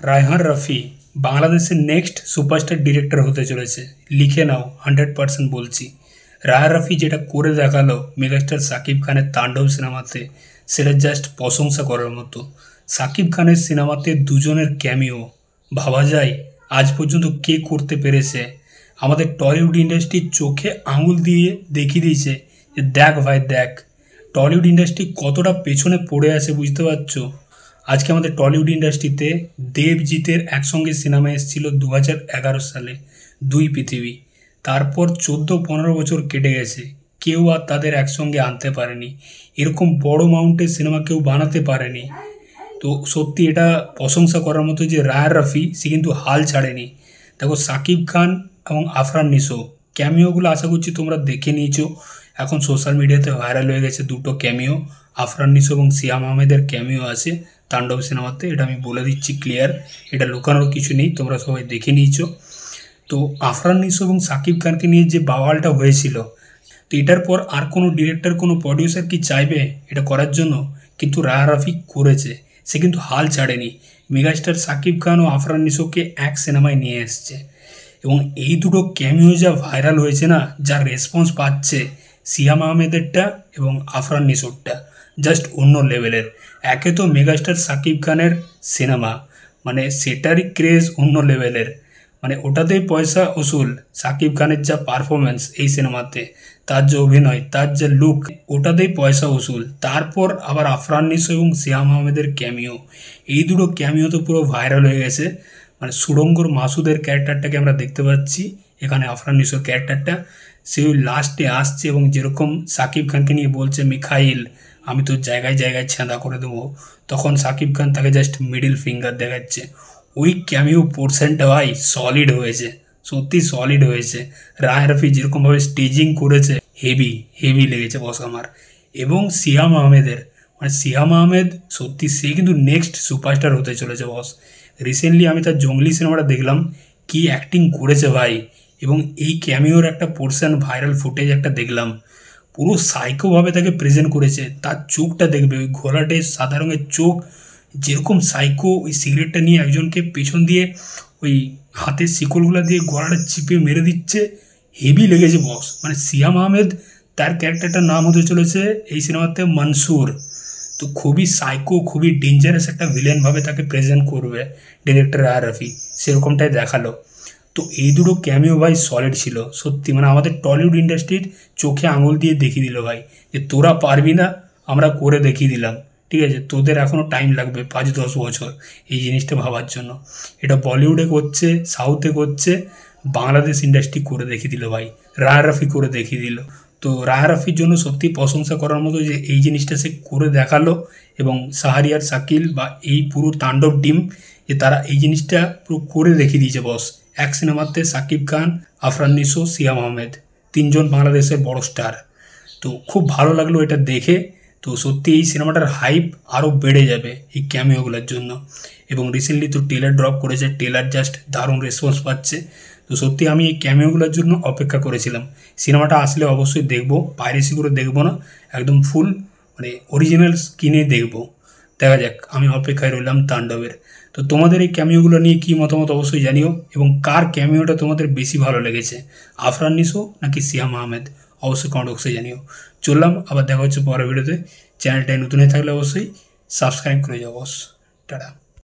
রায়হান রাফি বাংলাদেশের next superstar director হতে চলেছে। লিখে নাও, 100% বলছি। রায়হান রাফি যেটা করে দেখালো মেগাস্টার সাকিব খানের তাণ্ডব সিনেমাতে, সেটা জাস্ট প্রশংসা করার মতো। সাকিব খানের সিনেমাতে দুজনের ক্যামিও ভাবা যায় আজ পর্যন্ত কে করতে পেরেছে। আমাদের টলিউড ইন্ডাস্ট্রির চোখে আঙুল দিয়ে দেখিয়ে দিয়েছে যে দেখ ভাই দেখ, টলিউড ইন্ডাস্ট্রি কতটা পেছনে পড়ে আছে, বুঝতে পারছো। আজকে আমাদের টলিউড ইন্ডাস্ট্রিতে দেবজিতের একসঙ্গে সিনেমা এসেছিল 2011 সালে, দুই পৃথিবী। তারপর 14-15 বছর কেটে গেছে, কেউ আর তাদের একসঙ্গে আনতে পারেনি। এরকম বড় মাউন্টের সিনেমা কেউ বানাতে পারেনি। তো সত্যি এটা প্রশংসা করার মতো যে রায়হান রাফি সে কিন্তু হাল ছাড়েনি। দেখো, সাকিব খান এবং আফরান নিশো ক্যামিওগুলো আশা করছি তোমরা দেখে নিয়েছো। এখন সোশ্যাল মিডিয়াতে ভাইরাল হয়ে গেছে দুটো ক্যামিও, আফরান নিশো এবং সিয়াম আহমেদের ক্যামিও আছে তাণ্ডব সিনেমাতে। এটা আমি বলে দিচ্ছি ক্লিয়ার, এটা লুকানোর কিছু নেই, তোমরা সবাই দেখে নিয়েছো। তো আফরান নিশো এবং সাকিব খানকে নিয়ে যে বাওয়ালটা হয়েছিল, তো এটার পর আর কোনো ডিরেক্টর, কোনো প্রডিউসার কি চাইবে এটা করার জন্য? কিন্তু রায়হান রাফি করেছে, সে কিন্তু হাল ছাড়েনি। মেগাস্টার সাকিব খান ও আফরান নিশোকে এক সিনেমায় নিয়ে এসছে, এবং এই দুটো ক্যামিও যা ভাইরাল হয়েছে না, যা রেসপন্স পাচ্ছে সিয়াম আহমেদেরটা এবং আফরান নিশোরটা জাস্ট অন্য লেভেলের। একে তো মেগাস্টার সাকিব খানের সিনেমা, মানে সেটারই ক্রেজ অন্য লেভেলের, মানে ওটাতেই পয়সা উসুল। সাকিব খানের যা পারফরমেন্স এই সিনেমাতে, তার যে অভিনয়, তার যে লুক, ওটাতেই পয়সা উসুল। তারপর আবার আফরান নিশো এবং সিয়াম আহমেদের ক্যামিও, এই দুটো ক্যামিও তো পুরো ভাইরাল হয়ে গেছে। মানে সুড়ঙ্গর মাসুদের ক্যারেক্টারটাকে আমরা দেখতে পাচ্ছি এখানে, আফরান নিশোর ক্যারেক্টারটা সে লাস্টে আসছে এবং যেরকম সাকিব খানকে নিয়ে বলছে মিখাইল আমি তো জায়গায় জায়গায় ছেঁদা করে দেবো, তখন সাকিব খান তাকে জাস্ট মিডিল ফিঙ্গার দেখাচ্ছে। ওই ক্যামিও পোর্শনটা ভাই সলিড হয়েছে, সত্যি সলিড হয়েছে। রায়হান রাফি যেরকমভাবে স্টেজিং করেছে, হেভি হেভি লেগেছে বস আমার। এবং সিয়াম আহমেদের, মানে সিয়াম আহমেদ সত্যি সে কিন্তু নেক্সট সুপারস্টার হতে চলেছে বস। রিসেন্টলি আমি তার জঙ্গলি সিনেমাটা দেখলাম, কি অ্যাক্টিং করেছে ভাই। এবং এই ক্যামিওর একটা পোর্শন ভাইরাল ফুটেজ একটা দেখলাম, পুরো সাইকোভাবে তাকে প্রেজেন্ট করেছে। তার চোখটা দেখবে, ওই ঘোলাটে সাদা রঙের চোখ, যেরকম সাইকো ওই সিগারেটটা নিয়ে একজনকে পেছন দিয়ে ওই হাতের শিকলগুলো দিয়ে গলাটা চিপে মেরে দিচ্ছে, হেভি লেগেছে বস। মানে সিয়াম আহমেদ, তার ক্যারেক্টারটার নাম হতে চলেছে এই সিনেমাতে মনসুর। তো খুবই সাইকো, খুবই ডেঞ্জারাস একটা ভিলেনভাবে তাকে প্রেজেন্ট করবে ডিরেক্টর রায়হান রাফি, সেরকমটাই দেখালো। তো এই দুটো ক্যামিও ভাই সলিড ছিল সত্যি। মানে আমাদের টলিউড ইন্ডাস্ট্রির চোখে আঙুল দিয়ে দেখিয়ে দিল ভাই যে তোরা পারবি না, আমরা করে দেখিয়ে দিলাম। ঠিক আছে, তোদের এখনও টাইম লাগবে 5-10 বছর এই জিনিসটা ভাবার জন্য। এটা বলিউডে করছে, সাউথে করছে, বাংলাদেশ ইন্ডাস্ট্রি করে দেখিয়ে দিল ভাই, রায়হান রাফি করে দেখিয়ে দিল। তো রায়হান রাফির জন্য সত্যি প্রশংসা করার মতো যে এই জিনিসটা সে করে দেখালো। এবং শাহরিয়ার, শাকিল বা এই পুরো তাণ্ডব টিম, যে তারা এই জিনিসটা পুরো করে দেখিয়ে দিয়েছে বস। এক সিনেমাতে সাকিব খান, আফরান নিশো, সিয়াম আহমেদ, তিনজন বাংলাদেশের বড় স্টার। তো খুব ভালো লাগলো এটা দেখে। তো সত্যি এই সিনেমাটার হাইপ আরও বেড়ে যাবে এই ক্যামিওগুলোর জন্য। এবং রিসেন্টলি তো ট্রেলার ড্রপ করেছে, ট্রেলার জাস্ট দারুণ রেসপন্স পাচ্ছে। তো সত্যি আমি এই ক্যামিওগুলোর জন্য অপেক্ষা করেছিলাম। সিনেমাটা আসলে অবশ্যই দেখবো, পাইরেসি করে দেখবো না, একদম ফুল মানে অরিজিনাল কিনে দেখবো। দেখা যাক, আমি অপেক্ষায় রইলাম তাণ্ডবের। তো তোমাদের এই ক্যামিওগুলো নিয়ে কী মতামত অবশ্যই জানিও, এবং কার ক্যামিওটা তোমাদের বেশি ভালো লেগেছে, আফরান নিশো নাকি সিয়াম আহমেদ, অবশ্যই কমেন্ট বক্সে জানিও। চললাম, আবার দেখা হচ্ছে পরের ভিডিওতে। চ্যানেলটায় নতুন হয়ে থাকলে অবশ্যই সাবস্ক্রাইব করে যাও বস। টাটা।